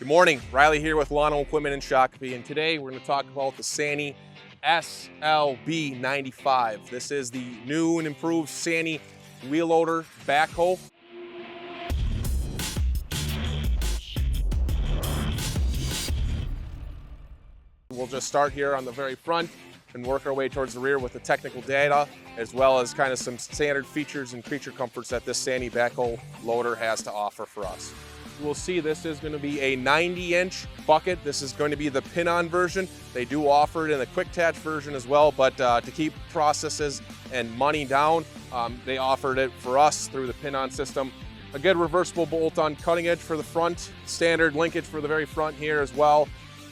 Good morning, Riley here with Lano Equipment and Shakopee, and today we're going to talk about the SANY SLB95. This is the new and improved SANY wheel loader backhoe. We'll just start here on the very front and work our way towards the rear with the technical data, as well as kind of some standard features and creature comforts that this SANY backhoe loader has to offer for us. We'll see this is going to be a 90-inch bucket. This is going to be the pin-on version. They do offer it in the quick-tach version as well, but to keep processes and money down, they offered it for us through the pin-on system. A good reversible bolt-on cutting edge for the front, standard linkage for the very front here as well.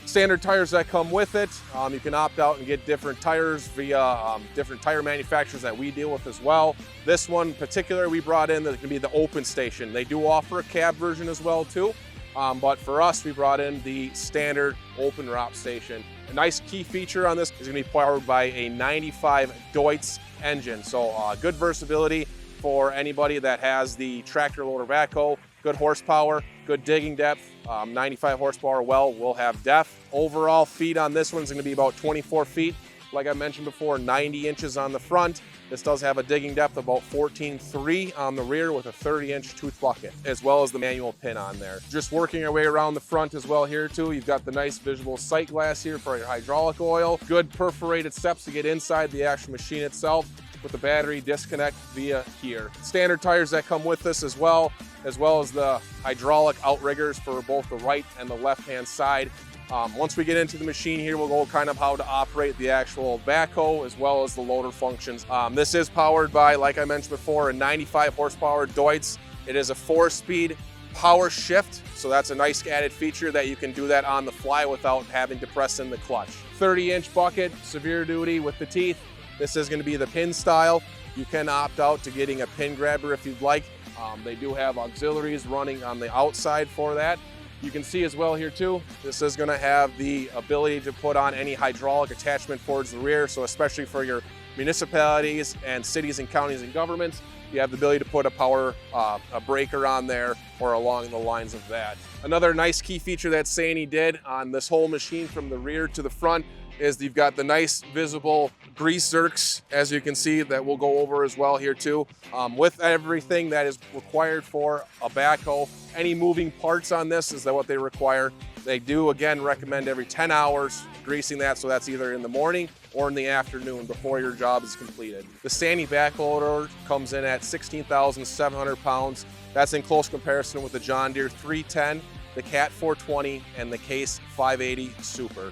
Standard tires that come with it. You can opt out and get different tires via different tire manufacturers that we deal with as well. This one in particular we brought in that can be the open station. They do offer a cab version as well too, but for us we brought in the standard open route station. A nice key feature on this is going to be powered by a 95 Deutz engine, so good versatility for anybody that has the tractor loader backhoe. Good horsepower, good digging depth, 95 horsepower well will have depth. Overall feet on this one's going to be about 24 feet. Like I mentioned before, 90 inches on the front. This does have a digging depth of about 14.3 on the rear with a 30-inch tooth bucket, as well as the manual pin on there. Just working our way around the front as well here too. You've got the nice visible sight glass here for your hydraulic oil. Good perforated steps to get inside the actual machine itself, with the battery disconnect via here. Standard tires that come with this as well as the hydraulic outriggers for both the right and the left-hand side. Once we get into the machine here, we'll go kind of how to operate the actual backhoe as well as the loader functions. This is powered by, like I mentioned before, a 95 horsepower Deutz. It is a 4-speed power shift, so that's a nice added feature that you can do that on the fly without having to press in the clutch. 30-inch bucket, severe duty with the teeth. This is going to be the pin style. You can opt out to getting a pin grabber if you'd like. They do have auxiliaries running on the outside for that. You can see as well here too, this is going to have the ability to put on any hydraulic attachment towards the rear. So especially for your municipalities and cities and counties and governments, you have the ability to put a power a breaker on there or along the lines of that. Another nice key feature that SANY did on this whole machine from the rear to the front is you've got the nice visible grease zerks, as you can see, that we'll go over as well here too. With everything that is required for a backhoe, any moving parts on this is that what they require. They do again recommend every 10 hours greasing that, so that's either in the morning or in the afternoon before your job is completed. The SANY backhoe loader comes in at 16,700 pounds. That's in close comparison with the John Deere 310, the Cat 420, and the Case 580 Super.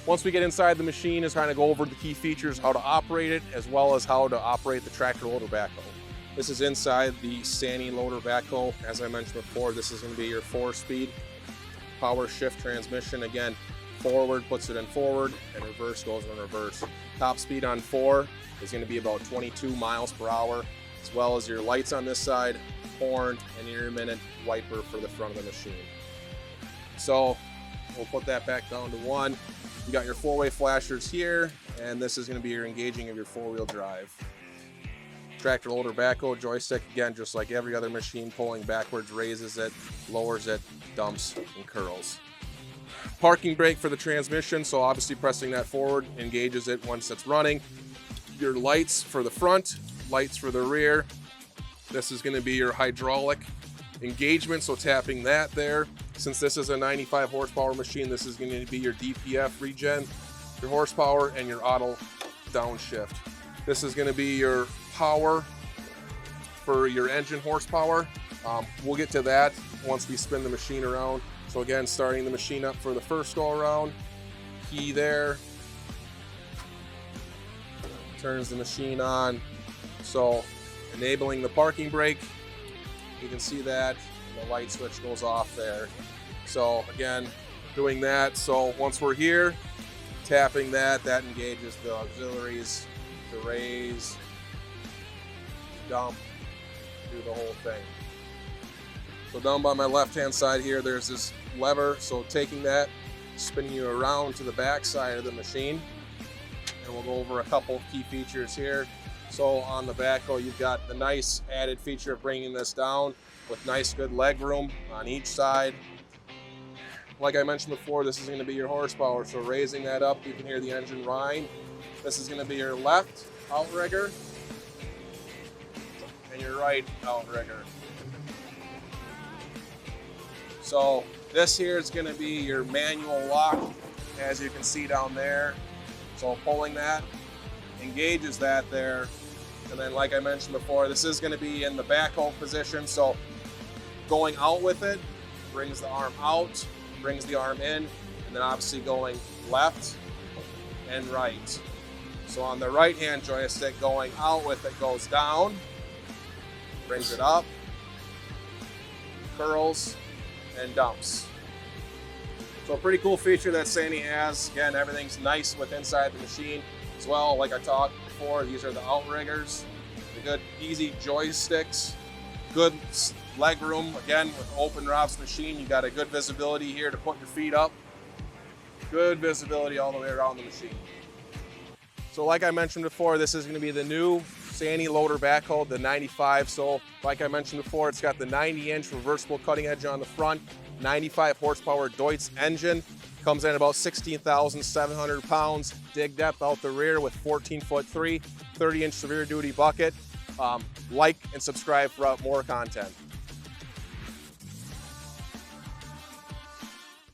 Once we get inside the machine, is trying to go over the key features, how to operate it, as well as how to operate the tractor loader backhoe. This is inside the SANY loader backhoe. As I mentioned before, this is going to be your 4-speed power shift transmission. Again, forward puts it in forward, and reverse goes in reverse. Top speed on 4 is going to be about 22 miles per hour, as well as your lights on this side, horn, and intermittent wiper for the front of the machine. So we'll put that back down to 1. You got your 4-way flashers here, and this is going to be your engaging of your 4-wheel drive. Tractor loader backhoe joystick, again, just like every other machine, pulling backwards raises it, lowers it, dumps, and curls. Parking brake for the transmission, so obviously pressing that forward engages it once it's running. Your lights for the front, lights for the rear. This is going to be your hydraulic engagement, so tapping that there. Since this is a 95 horsepower machine, this is going to be your DPF regen, your horsepower, and your auto downshift. This is going to be your power for your engine horsepower. We'll get to that once we spin the machine around. So again, starting the machine up for the first go around, key there, turns the machine on. So enabling the parking brake, you can see that. The light switch goes off there. So again, doing that. So once we're here, tapping that engages the auxiliaries, the raise, dump, do the whole thing. So down by my left-hand side here, there's this lever. So taking that, spinning you around to the back side of the machine. And we'll go over a couple of key features here. So on the backhoe, you've got the nice added feature of bringing this down with nice good leg room on each side. like I mentioned before, this is going to be your horsepower. So raising that up, you can hear the engine whine. This is going to be your left outrigger and your right outrigger. So this here is going to be your manual lock, as you can see down there. So pulling that engages that there. And then like I mentioned before, this is going to be in the backhoe position. So going out with it brings the arm out, brings the arm in, and then obviously going left and right. So on the right hand joystick, going out with it goes down, brings it up, curls, and dumps. So a pretty cool feature that SANY has. Again, everything's nice with inside the machine as well. Like I talked before, these are the outriggers, the good easy joysticks, good leg room. Again, with open ROPS machine, you got a good visibility here to put your feet up. Good visibility all the way around the machine. So like I mentioned before, this is going to be the new SANY loader backhoe, the 95. So like I mentioned before, it's got the 90-inch reversible cutting edge on the front, 95 horsepower Deutz engine. Comes in at about 16,700 pounds. Dig depth out the rear with 14'3", 30-inch severe duty bucket. Like and subscribe for more content.